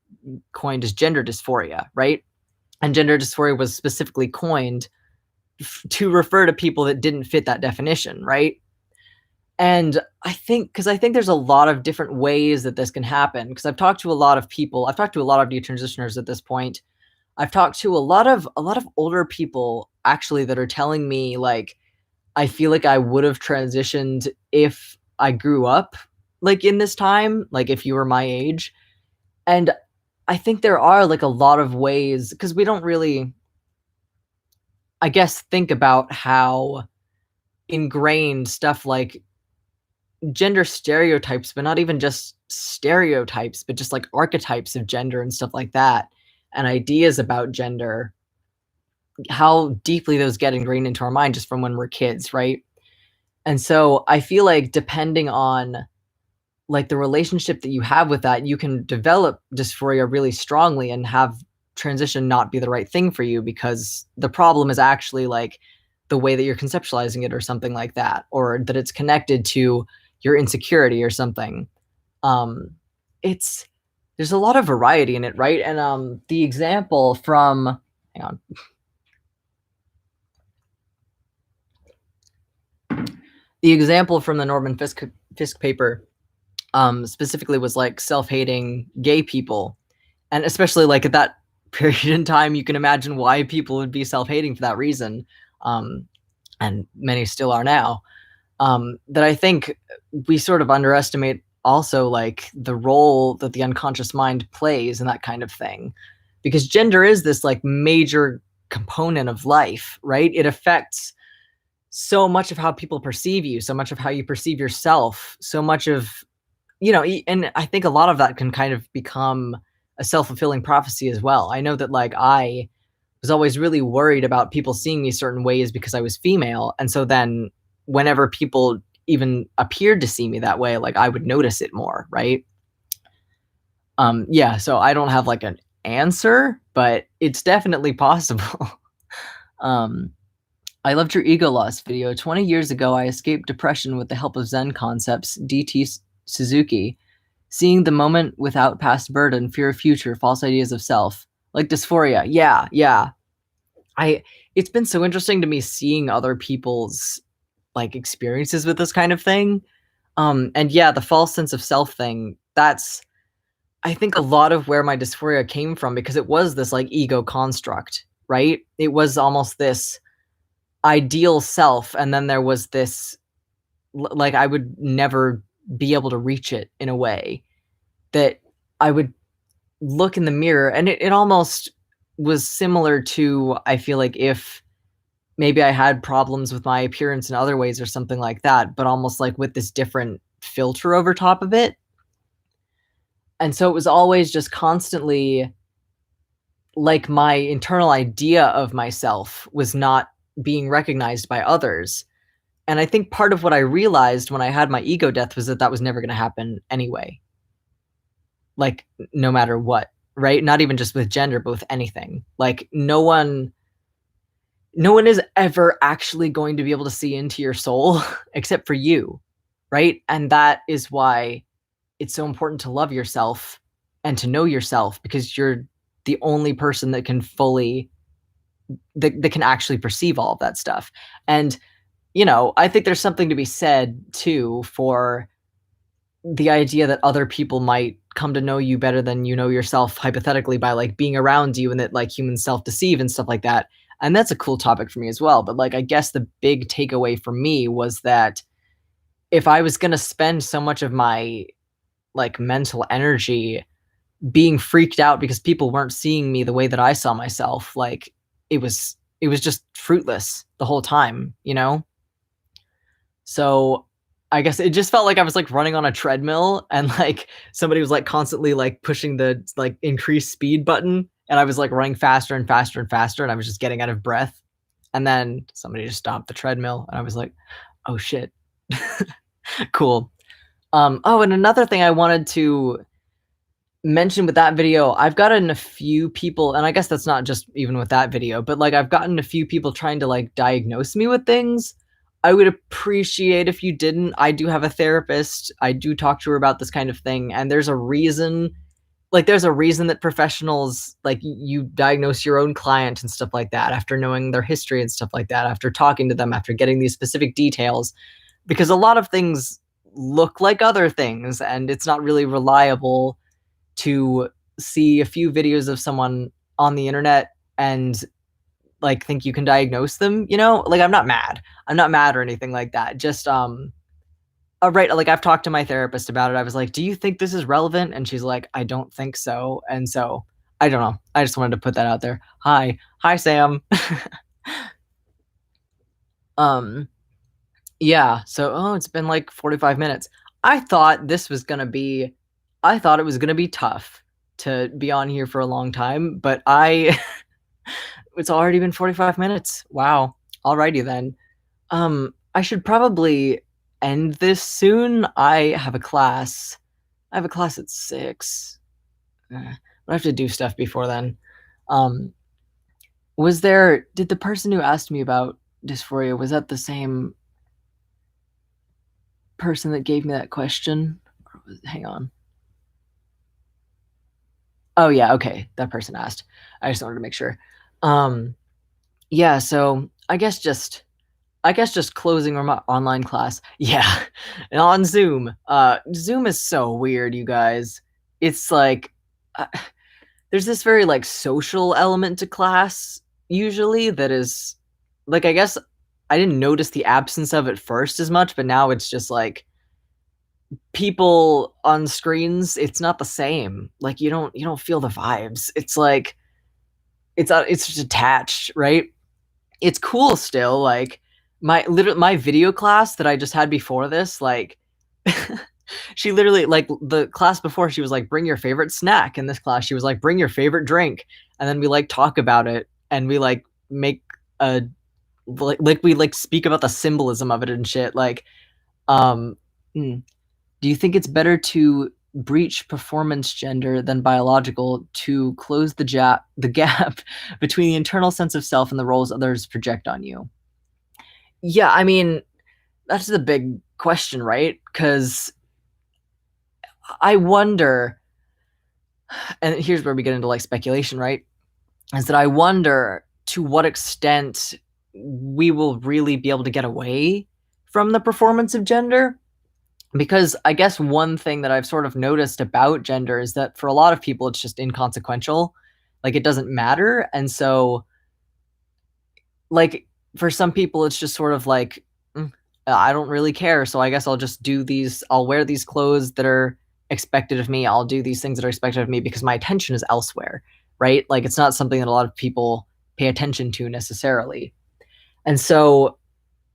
coined as gender dysphoria, right? And gender dysphoria was specifically coined to refer to people that didn't fit that definition, right? And I think there's a lot of different ways that this can happen. Because I've talked to a lot of people. I've talked to a lot of detransitioners at this point. I've talked to a lot of older people actually that are telling me like I feel like I would have transitioned if I grew up like in this time, like if you were my age. And I think there are like a lot of ways because we don't really, I guess, think about how ingrained stuff like gender stereotypes, but not even just stereotypes, but just like archetypes of gender and stuff like that, and ideas about gender, how deeply those get ingrained into our mind just from when we're kids, right? And so I feel like depending on like the relationship that you have with that, you can develop dysphoria really strongly and have transition not be the right thing for you because the problem is actually like the way that you're conceptualizing it or something like that, or that it's connected to your insecurity or something. It's there's a lot of variety in it, right? And the example from hang on. The example from the Norman Fisk paper specifically was like self-hating gay people. And especially like at that period in time, you can imagine why people would be self-hating for that reason. And many still are now. That I think we sort of underestimate also like the role that the unconscious mind plays in that kind of thing. Because gender is this like major component of life, right? It affects so much of how people perceive you, so much of how you perceive yourself, so much of, and I think a lot of that can kind of become a self-fulfilling prophecy as well. I know that like I was always really worried about people seeing me certain ways because I was female. And so then whenever people even appeared to see me that way, like I would notice it more, right? Yeah, so I don't have like an answer, but it's definitely possible. um I loved your ego loss video. 20 years ago, I escaped depression with the help of Zen concepts, DT Suzuki. Seeing the moment without past burden, fear of future, false ideas of self, like dysphoria. Yeah, yeah. It's been so interesting to me seeing other people's like experiences with this kind of thing. And yeah, the false sense of self thing, that's I think a lot of where my dysphoria came from because it was this like ego construct, right? It was almost this ideal self, and then there was this like I would never be able to reach it in a way that I would look in the mirror, and it almost was similar to, I feel like, if maybe I had problems with my appearance in other ways or something like that, but almost like with this different filter over top of it. And so it was always just constantly like my internal idea of myself was not being recognized by others. And I think part of what I realized when I had my ego death was that that was never going to happen anyway. Like, no matter what, right? Not even just with gender, but with anything. Like, no one is ever actually going to be able to see into your soul except for you, right? And that is why it's so important to love yourself and to know yourself, because you're the only person that can fully that can actually perceive all of that stuff. And I think there's something to be said too for the idea that other people might come to know you better than you know yourself, hypothetically, by like being around you, and that like humans self-deceive and stuff like that. And that's a cool topic for me as well. But like, I guess the big takeaway for me was that if I was going to spend so much of my like mental energy being freaked out because people weren't seeing me the way that I saw myself, like it was just fruitless the whole time, you know? So I guess it just felt like I was like running on a treadmill, and like somebody was like constantly like pushing the like increase speed button, and I was like running faster and faster and faster, and I was just getting out of breath. And then somebody just stopped the treadmill, and I was like, "Oh shit." Cool. Oh, and another thing I wanted to mention with that video, I've gotten a few people, and I guess that's not just even with that video, but like I've gotten a few people trying to like diagnose me with things. I would appreciate if you didn't. I do have a therapist. I do talk to her about this kind of thing, and there's a reason that professionals like you diagnose your own client and stuff like that after knowing their history and stuff like that, after talking to them, after getting these specific details, because a lot of things look like other things, and it's not really reliable to see a few videos of someone on the internet and like think you can diagnose them, like I'm not mad or anything like that. Just right, like I've talked to my therapist about it. I was like, do you think this is relevant? And she's like, I don't think so. And so I don't know, I just wanted to put that out there. Hi Sam. um yeah, so it's been like 45 minutes. I thought it was gonna be tough to be on here for a long time, but it's already been 45 minutes. Wow. Alrighty then. I should probably end this soon. I have a class at 6. I have to do stuff before then. Um, did the person who asked me about dysphoria, was that the same person that gave me that question? Hang on. Oh yeah, okay. That person asked. I just wanted to make sure. Yeah, so I guess just closing online class. Yeah. And on Zoom. Zoom is so weird, you guys. It's like uh, there's this very like social element to class usually that is like, I guess I didn't notice the absence of it first as much, but now it's just like people on screens, it's not the same. Like you don't feel the vibes. It's like it's just attached, right? It's cool still. Like my video class that I just had before this, like she literally like the class before she was like bring your favorite snack. In this class she was like bring your favorite drink, and then we like talk about it and we like make a like we like speak about the symbolism of it and shit. Like um mm, do you think it's better to breach performance gender than biological to close the gap between the internal sense of self and the roles others project on you? Yeah, I mean, that's the big question, right? Because I wonder, and here's where we get into like speculation, right? Is that I wonder to what extent we will really be able to get away from the performance of gender. Because I guess one thing that I've sort of noticed about gender is that for a lot of people, it's just inconsequential. Like it doesn't matter. And so, like, for some people, it's just sort of like, "Mm, I don't really care. So I guess I'll just I'll wear these clothes that are expected of me. I'll do these things that are expected of me because my attention is elsewhere, right? Like it's not something that a lot of people pay attention to necessarily. And so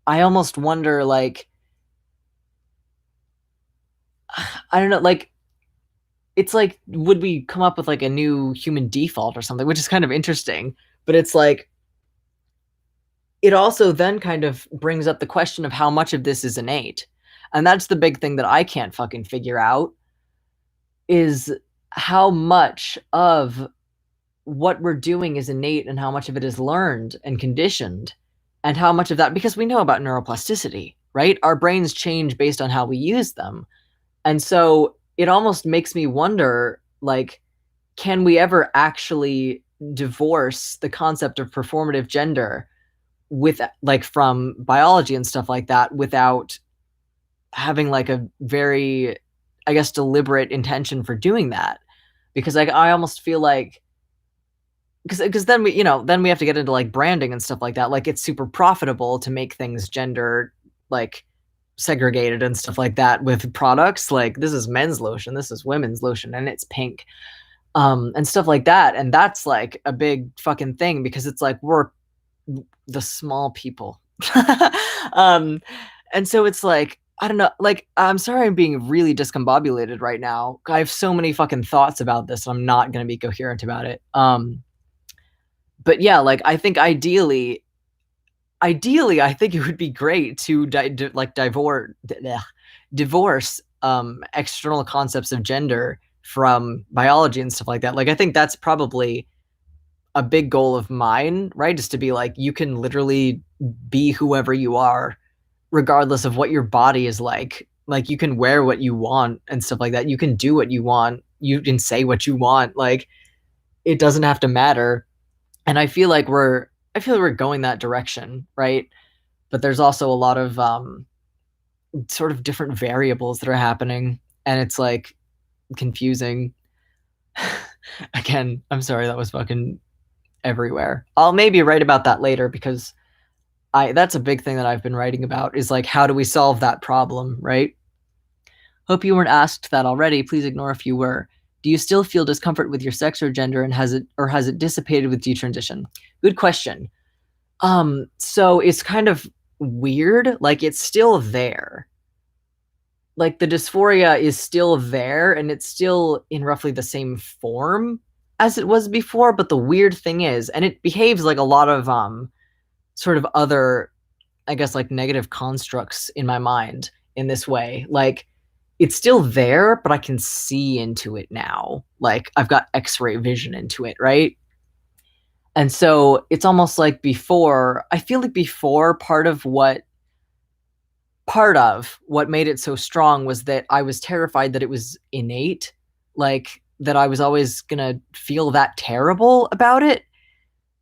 I almost wonder, like, I don't know, like, it's like, would we come up with like a new human default or something, which is kind of interesting. But it's like, it also then kind of brings up the question of how much of this is innate. And that's the big thing that I can't fucking figure out is how much of what we're doing is innate and how much of it is learned and conditioned. And how much of that, because we know about neuroplasticity, right? Our brains change based on how we use them. And so it almost makes me wonder, like, can we ever actually divorce the concept of performative gender with like from biology and stuff like that without having like a very, I guess, deliberate intention for doing that? Because like I almost feel like because then we have to get into like branding and stuff like that. Like it's super profitable to make things gender like segregated and stuff like that with products. Like this is men's lotion, this is women's lotion, and it's pink, and stuff like that. And that's like a big fucking thing because it's like we're the small people. um, and so it's like I don't know. Like I'm sorry, I'm being really discombobulated right now. I have so many fucking thoughts about this. And I'm not gonna be coherent about it. But yeah, like I think ideally, I think it would be great to like divorce external concepts of gender from biology and stuff like that. Like I think that's probably a big goal of mine, right? Is to be like you can literally be whoever you are regardless of what your body is like. Like you can wear what you want and stuff like that. You can do what you want. You can say what you want. Like it doesn't have to matter. And I feel like we're going that direction, right? But there's also a lot of sort of different variables that are happening, and it's like confusing. Again, I'm sorry that was fucking everywhere. I'll maybe write about that later because I that's a big thing that I've been writing about is like how do we solve that problem, right? Hope you weren't asked that already. Please ignore if you were. Do you still feel discomfort with your sex or gender and has it dissipated with detransition? Good question. So it's kind of weird. Like it's still there. Like the dysphoria is still there and it's still in roughly the same form as it was before, but the weird thing is, and it behaves like a lot of sort of other, I guess, like negative constructs in my mind in this way. Like it's still there, but I can see into it now. Like I've got X-ray vision into it, right? And so it's almost like before, I feel like before part of what made it so strong was that I was terrified that it was innate, like that I was always gonna feel that terrible about it.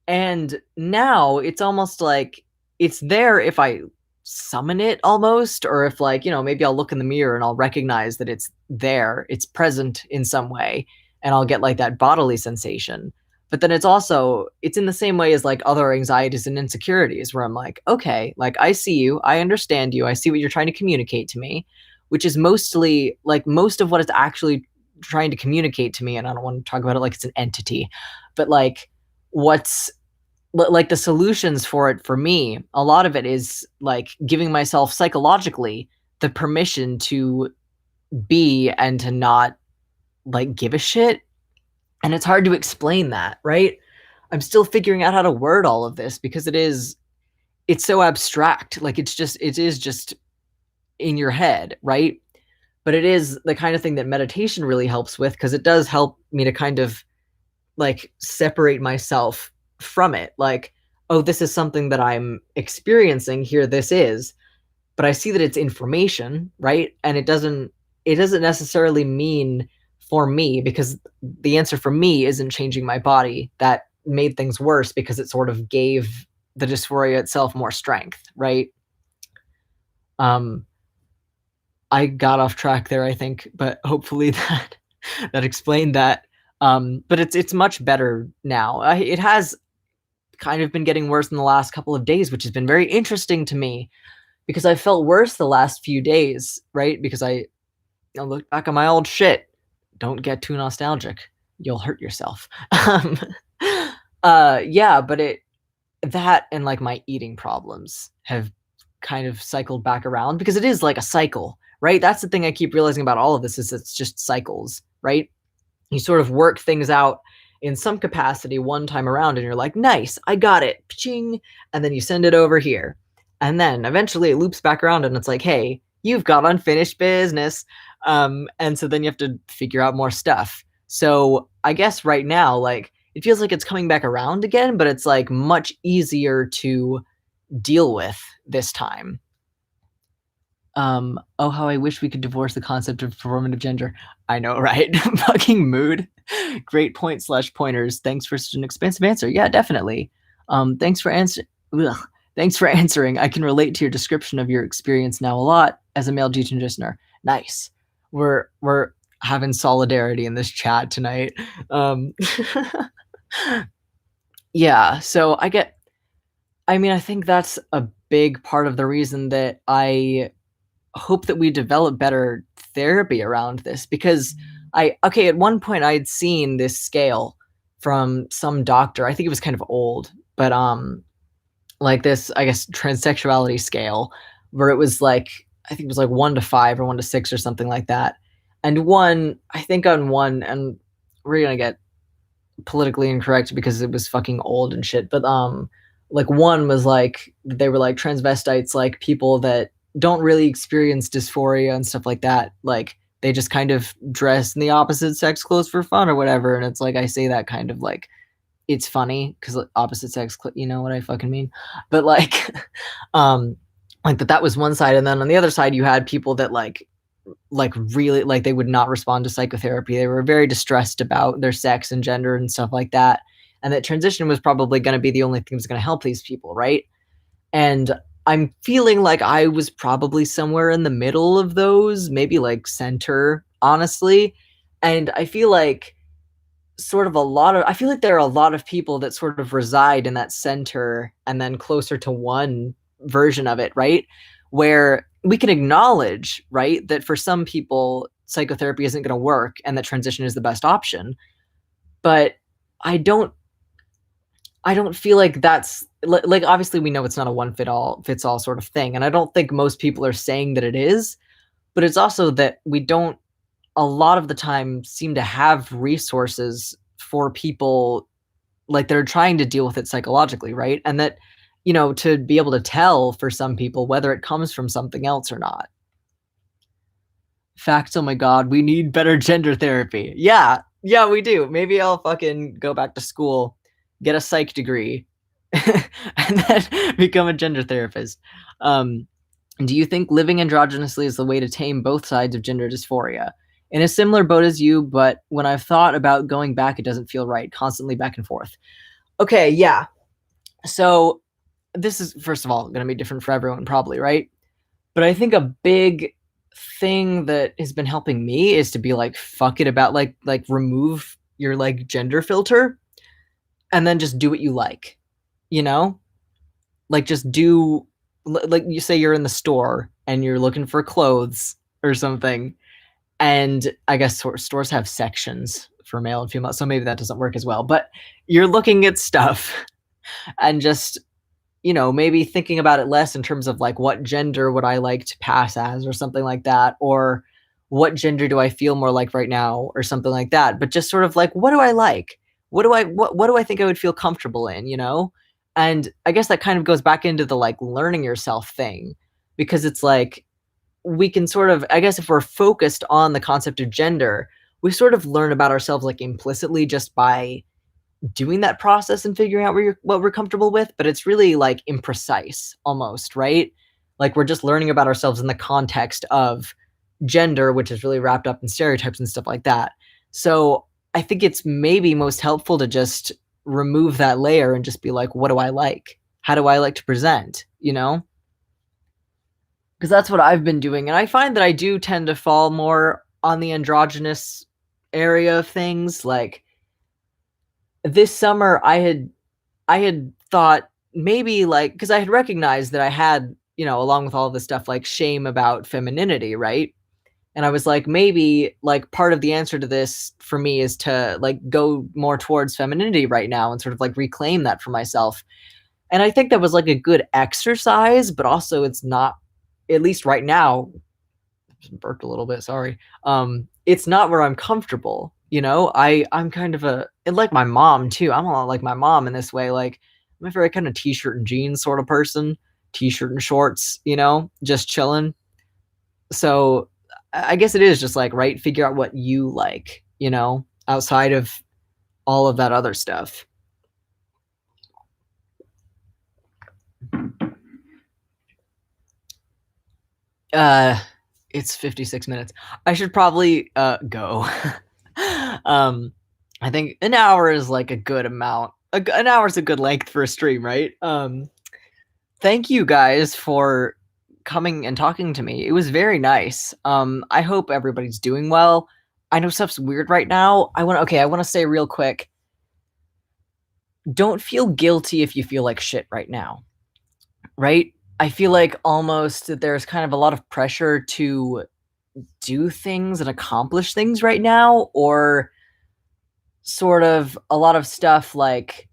And now it's almost like it's there if I summon it almost, or if like, maybe I'll look in the mirror and I'll recognize that it's there, it's present in some way, and I'll get like that bodily sensation. But then it's in the same way as like other anxieties and insecurities where I'm like, okay, like I see you, I understand you, I see what you're trying to communicate to me. which is mostly like most of what it's actually trying to communicate to me. And I don't want to talk about it like it's an entity, but like what's like the solutions for it for me, a lot of it is like giving myself psychologically the permission to be and to not like give a shit. And it's hard to explain that, right? I'm still figuring out how to word all of this because it's so abstract. Like it is just in your head, right? But it is the kind of thing that meditation really helps with because it does help me to kind of like separate myself from it. Like, oh, this is something that I'm experiencing here. This is, but I see that it's information, right? And it doesn't necessarily mean for me because the answer for me isn't changing my body. That made things worse because it sort of gave the dysphoria itself more strength, right? Um, I got off track there, I think, but hopefully that explained that. But it's much better now. It has kind of been getting worse in the last couple of days, which has been very interesting to me because I felt worse the last few days, right? Because I look back on my old shit. Don't get too nostalgic. You'll hurt yourself. Um, yeah, but that and like my eating problems have kind of cycled back around because it is like a cycle, right? That's the thing I keep realizing about all of this is it's just cycles, right? You sort of work things out in some capacity one time around and you're like, nice, I got it. Ching. And then you send it over here. And then eventually it loops back around and it's like, hey, you've got unfinished business. And so then you have to figure out more stuff. So I guess right now, like, it feels like it's coming back around again, but it's like much easier to deal with this time. Oh, how I wish we could divorce the concept of performative gender. I know, right? Fucking mood. Great point / pointers. Thanks for such an expansive answer. Yeah, definitely. Thanks for answering. Thanks for answering. I can relate to your description of your experience now a lot as a male G10 listener. Nice. We're having solidarity in this chat tonight. Yeah, so I mean, I think that's a big part of the reason that I hope that we develop better therapy around this because at one point I'd seen this scale from some doctor. I think it was kind of old, but like this, I guess, transsexuality scale where it was like I think it was like 1 to 5 or 1 to 6 or something like that. And I think on one, and we're gonna get politically incorrect because it was fucking old and shit, but like one was like they were like transvestites, like people that don't really experience dysphoria and stuff like that. Like they just kind of dress in the opposite sex clothes for fun or whatever. And it's like I say that kind of like it's funny because opposite sex, you know what I fucking mean. But like, like that was one side, and then on the other side you had people that like really like they would not respond to psychotherapy. They were very distressed about their sex and gender and stuff like that. And that transition was probably going to be the only thing that's going to help these people, right? And I'm feeling like I was probably somewhere in the middle of those, maybe like center, honestly. And I feel like I feel like there are a lot of people that sort of reside in that center and then closer to one version of it, right? Where we can acknowledge, right, that for some people psychotherapy isn't going to work and that transition is the best option. But I don't feel like that's like obviously we know it's not a one fits all sort of thing, and I don't think most people are saying that it is, but it's also that we don't a lot of the time seem to have resources for people like they're trying to deal with it psychologically, right? And that to be able to tell for some people whether it comes from something else or not. Facts, oh my god, we need better gender therapy. Yeah, we do. Maybe I'll fucking go back to school, get a psych degree, and then become a gender therapist. Do you think living androgynously is the way to tame both sides of gender dysphoria? In a similar boat as you, but when I've thought about going back, it doesn't feel right. Constantly back and forth. Okay, yeah. So this is, first of all, going to be different for everyone, probably, right? But I think a big thing that has been helping me is to be like, fuck it about like remove your like gender filter and then just do what you like, like just do like you say you're in the store and you're looking for clothes or something. And I guess stores have sections for male and female, so maybe that doesn't work as well. But you're looking at stuff and just, maybe thinking about it less in terms of like what gender would I like to pass as or something like that, or what gender do I feel more like right now or something like that. But just sort of like, what do I like? What do I think I would feel comfortable in? And I guess that kind of goes back into the like learning yourself thing, because it's like we can sort of, I guess if we're focused on the concept of gender, we sort of learn about ourselves like implicitly just by doing that process and figuring out what we're comfortable with, but it's really like imprecise almost, right? Like we're just learning about ourselves in the context of gender, which is really wrapped up in stereotypes and stuff like that. So I think it's maybe most helpful to just remove that layer and just be like, what do I like? How do I like to present? Because that's what I've been doing. And I find that I do tend to fall more on the androgynous area of things. Like this summer I had thought maybe like, because I had recognized that I had, along with all of this stuff, like shame about femininity, right? And I was like, maybe like part of the answer to this for me is to like go more towards femininity right now and sort of like reclaim that for myself. And I think that was like a good exercise, but also it's not, at least right now, burped a little bit, sorry. It's not where I'm comfortable. I'm kind of and like my mom too. I'm a lot like my mom in this way. Like I'm a very kind of t-shirt and jeans sort of person, t-shirt and shorts, just chilling. So I guess it is just like, right, figure out what you like, outside of all of that other stuff. Uh, it's 56 minutes. I should probably go. um, I think an hour is like a good amount. An hour is a good length for a stream, right? Thank you guys for coming and talking to me. It was very nice. I hope everybody's doing well. I know stuff's weird right now. I want to say real quick. Don't feel guilty if you feel like shit right now. Right? I feel like almost that there's kind of a lot of pressure to do things and accomplish things right now, or sort of a lot of stuff like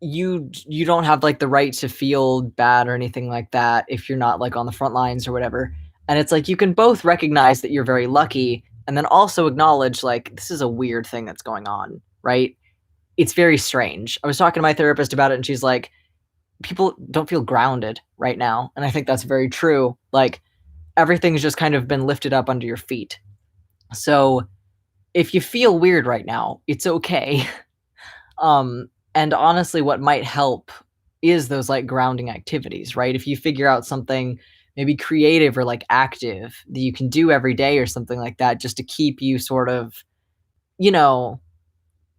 you don't have like the right to feel bad or anything like that if you're not like on the front lines or whatever. And it's like you can both recognize that you're very lucky and then also acknowledge like this is a weird thing that's going on, right? It's very strange. I was talking to my therapist about it and she's like, people don't feel grounded right now. And I think that's very true. Like everything's just kind of been lifted up under your feet. So if you feel weird right now, it's okay. And honestly, what might help is those like grounding activities, right? If you figure out something maybe creative or like active that you can do every day or something like that, just to keep you sort of,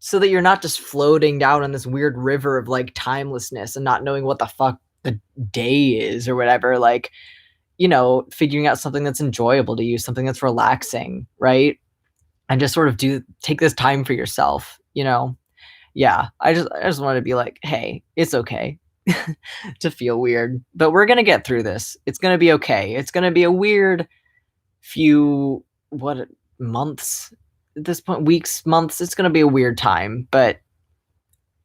so that you're not just floating down in this weird river of like timelessness and not knowing what the fuck the day is or whatever. Like, figuring out something that's enjoyable to you, something that's relaxing, right? And just sort of take this time for yourself. Yeah, I just wanted to be like, hey, it's okay to feel weird, but we're gonna get through this. It's gonna be okay. It's gonna be a weird few months at this point, weeks, months. It's gonna be a weird time, but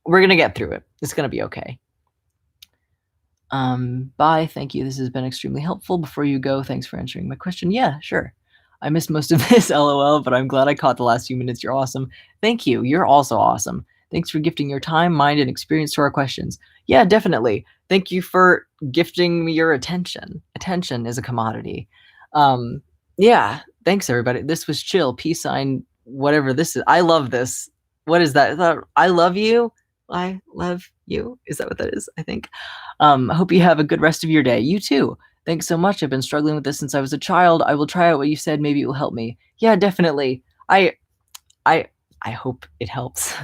we're gonna get through it. It's gonna be okay. Bye. Thank you. This has been extremely helpful. Before you go, thanks for answering my question. Yeah, sure. I missed most of this, lol, but I'm glad I caught the last few minutes. You're awesome. Thank you. You're also awesome. Thanks for gifting your time, mind, and experience to our questions. Yeah, definitely. Thank you for gifting me your attention. Attention is a commodity. Yeah, thanks everybody. This was chill. Peace sign, whatever this is. I love this. What is that? Is that I love you? I love you. Is that what that is? I think. I hope you have a good rest of your day. You too. Thanks so much. I've been struggling with this since I was a child. I will try out what you said. Maybe it will help me. Yeah, definitely. I I hope it helps.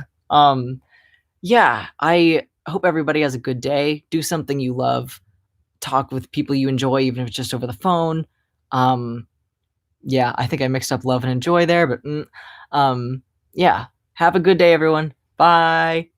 Yeah, I hope everybody has a good day. Do something you love. Talk with people you enjoy, even if it's just over the phone. Yeah, I think I mixed up love and enjoy there, but yeah. Have a good day, everyone. Bye.